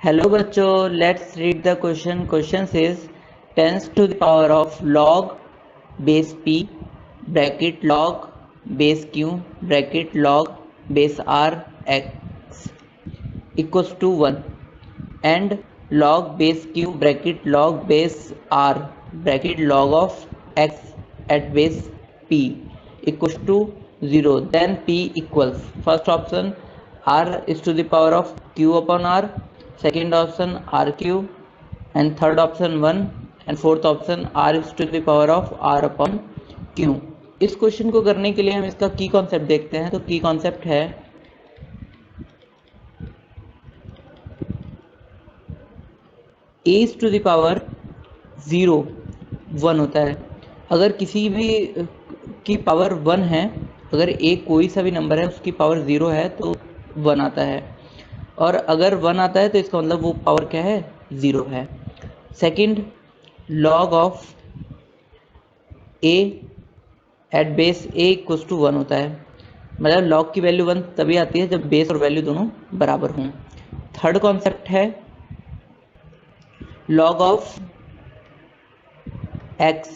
Hello बच्चों, let's read the question. Question is 10 to the power of log base p bracket log base q bracket log base r x equals to 1 and log base q bracket log base r bracket log of x at base p equals to 0. Then p equals, first option r is to the power of q upon r, second option r cube, and third option 1, and fourth option r is to the power of r upon q. इस question को करने के लिए हम इसका की concept देखते हैं. तो की कॉन्सेप्ट है a is to the power 0 1 होता है. अगर किसी भी की पावर 1 है, अगर a कोई सा भी नंबर है उसकी पावर 0 है तो 1 आता है, और अगर 1 आता है तो इसका मतलब वो पावर क्या है, 0 है. Second, log of a at base a equals to 1 होता है. मतलब log की वैल्यू 1 तभी आती है जब बेस और वैल्यू दोनों बराबर हों. थर्ड कॉन्सेप्ट है log of x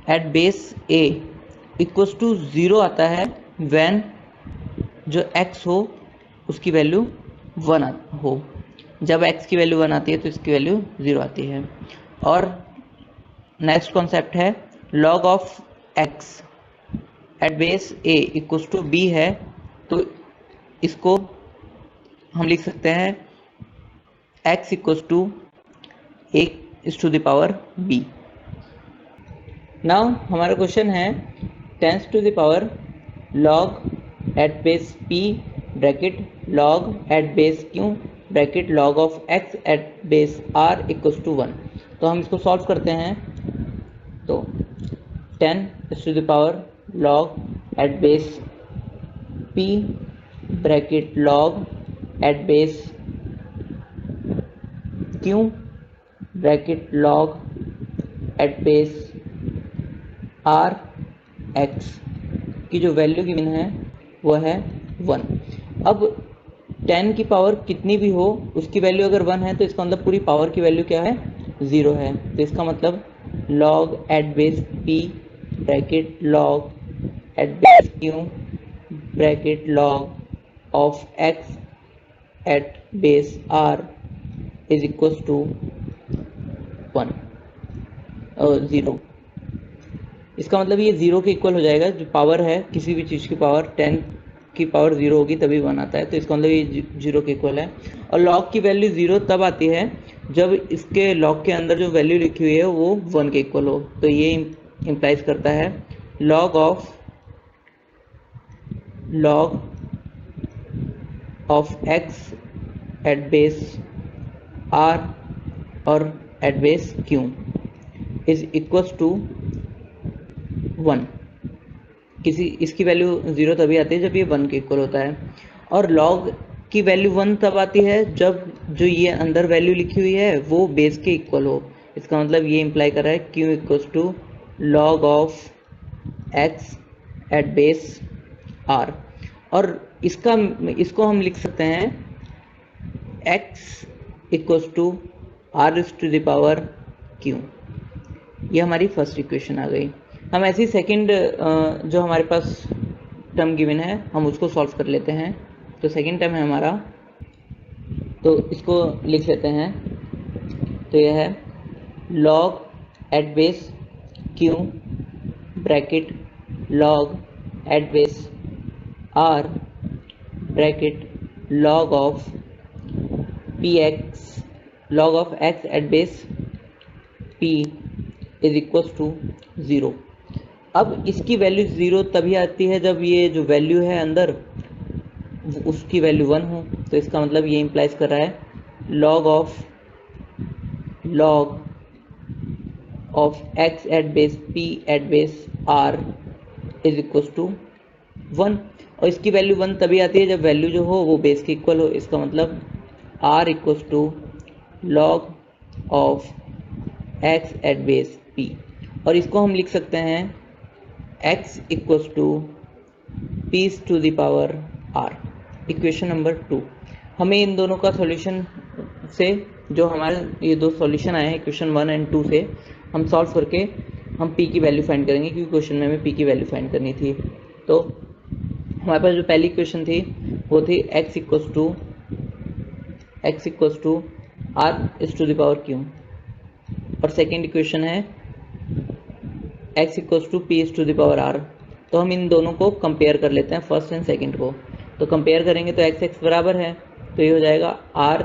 at base a equals to 0 आता है व्हेन जो x हो उसकी वैल्यू 1 हो. जब x की वैल्यू 1 आती है तो इसकी वैल्यू 0 आती है. और नेक्स्ट कॉन्सेप्ट है log of x at base a equals to b है, तो इसको हम लिख सकते हैं x equals to a is to the power b. Now हमारा क्वेश्चन है 10 to the power log at base p bracket log at base q bracket log of x at base r equals to 1. तो हम इसको solve करते हैं. तो 10 to the power log at base p bracket log at base q bracket log at base r x की जो value given है वो है 1. अब 10 की पावर कितनी भी हो उसकी वैल्यू अगर 1 है तो इसका मतलब पूरी पावर की वैल्यू क्या है, 0 है. तो इसका मतलब log at base p bracket log at base q bracket log of x at base r is equals to 1 और 0. इसका मतलब ये 0 के इक्वल हो जाएगा. जो पावर है किसी भी चीज़ की पावर 10 की पावर 0 होगी तभी 1 आता है, तो इसका मतलब ये 0 के इक्वल है. और log की वैल्यू 0 तब आती है जब इसके log के अंदर जो वैल्यू लिखी हुई है वो 1 के इक्वल हो. तो ये इम्प्लाइज करता है log of x at base r और at base q is equals to 1. इसकी वैल्यू 0 तभी आती है जब ये 1 के इक्वल होता है. और log की वैल्यू 1 तब आती है जब जो ये अंदर वैल्यू लिखी हुई है वो बेस के इक्वल हो. इसका मतलब ये इम्प्लाई कर रहा है q equals to log of x at base r. और इसको हम लिख सकते हैं x equals to r is to the power q. ये हमारी फर्स्ट इक्वेशन आ गई. हम ऐसी सेकंड जो हमारे पास टर्म गिवन है हम उसको सॉल्व कर लेते हैं. तो सेकंड टर्म है हमारा, तो इसको लिख लेते हैं. तो यह है log at base q bracket log at base r bracket log of px log of x at base p is equals to 0. अब इसकी वैल्यू 0 तभी आती है जब ये जो वैल्यू है अंदर उसकी वैल्यू 1 हो. तो इसका मतलब ये इम्प्लाइज कर रहा है log of x at base p at base r is equals to 1. और इसकी वैल्यू 1 तभी आती है जब वैल्यू जो हो वो बेस के इक्वल हो. इसका मतलब r equals to log of x at base p. और इसको हम लिख सकते हैं x equals to p to the power r. Equation number 2. हमें इन दोनों का सॉल्यूशन से जो हमारे ये दो सॉल्यूशन आए हैं क्वेश्चन 1 एंड 2 से, हम सॉल्व करके हम p की वैल्यू फाइंड करेंगे, क्योंकि क्वेश्चन में हमें p की वैल्यू फाइंड करनी थी। तो हमारे पास जो पहली क्वेश्चन थी वो थी x equals to r is to the power q, और सेकेंड इक्वेशन है x equals to p is to the power r। तो हम इन दोनों को कंपेयर कर लेते हैं, फर्स्ट एंड सेकेंड को। तो कंपेयर करेंगे तो x बराबर है, तो ये हो जाएगा r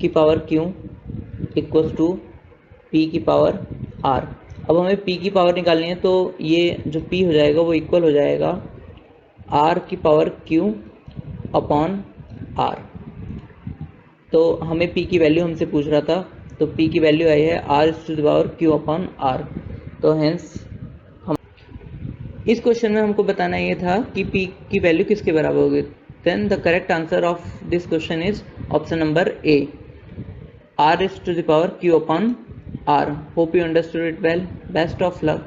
की power q equals to p की पावर r। अब हमें p की पावर निकालनी है, तो ये जो p हो जाएगा वो इक्वल हो जाएगा r की पावर q अपॉन r। तो हमें p की वैल्यू हमसे पूछ रहा था, तो p की वैल्यू आई है r to the power q upon r। तो हेंस हम इस क्वेश्चन में हमको बताना ये था कि p की वैल्यू किसके बराबर होगी। Then the correct answer of this question is option number A, r is to the power q upon r. Hope you understood it well. Best of luck.